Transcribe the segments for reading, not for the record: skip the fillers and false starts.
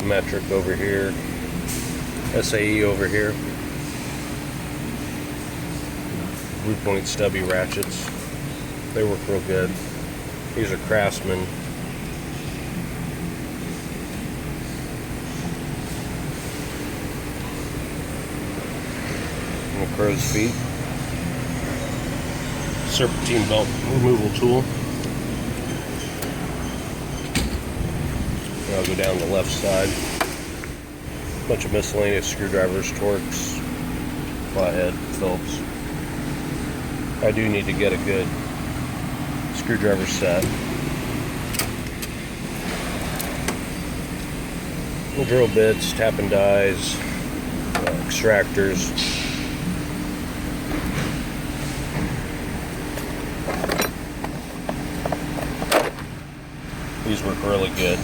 metric over here, SAE over here. Blue point stubby ratchets. They work real good. These are Craftsman. And the crow's feet. Serpentine belt removal tool. And I'll go down the left side. Bunch of miscellaneous screwdrivers, Torx, flathead, Phillips. I do need to get a good screwdriver set. Little drill bits, tap and dies, extractors. These work really good.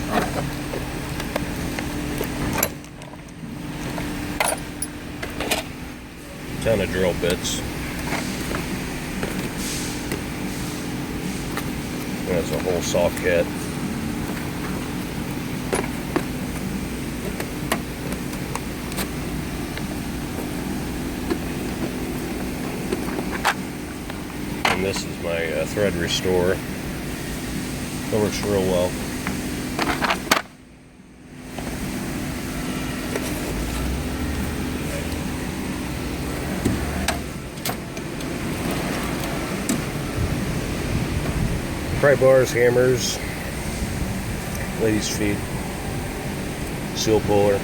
Ton of drill bits. That's a whole saw kit. And this is my thread restorer. That works real well. Pry bars, hammers, ladies' feet, seal puller.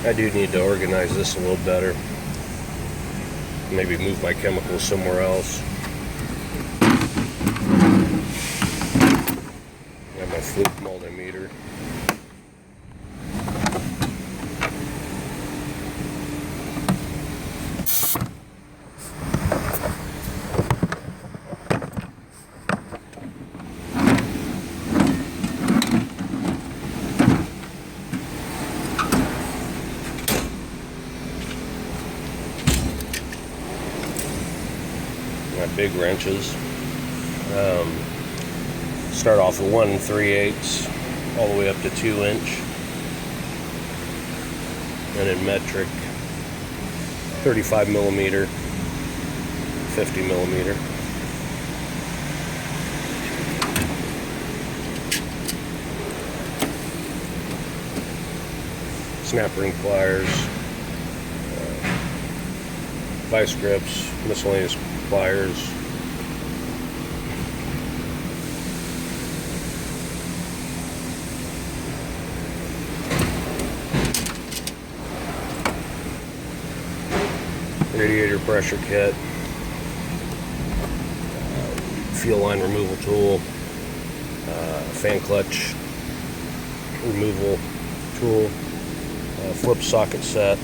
I do need to organize this a little better. Maybe move my chemicals somewhere else. Got my fluke multimeter. My big wrenches. Start off with 1 3/8 all the way up to 2 inch, and in metric 35 millimeter, 50 millimeter. Snap ring pliers, vice grips, miscellaneous pliers. Radiator pressure kit, fuel line removal tool, fan clutch removal tool, flip socket set,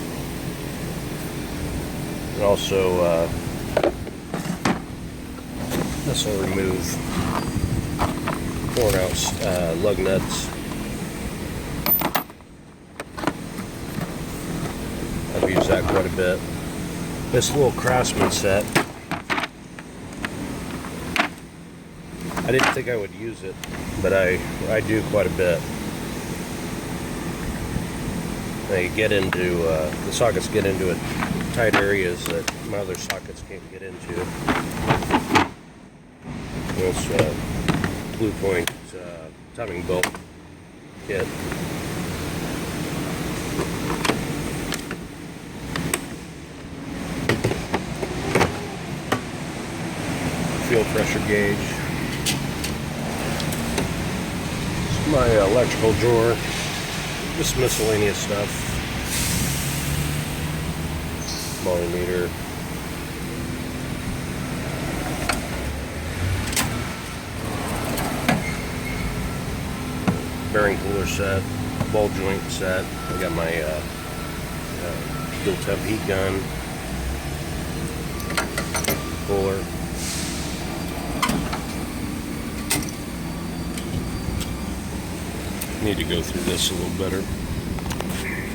and also this will remove worn out lug nuts. I've used that quite a bit. This little Craftsman set, I didn't think I would use it, but I do quite a bit. They get into, the sockets get into tight areas that my other sockets can't get into. This Blue Point timing belt kit. Fuel pressure gauge. This is my electrical drawer. Just miscellaneous stuff. Multimeter. Bearing cooler set. Ball joint set. I got my dual temp heat gun. Cooler. Need to go through this a little better.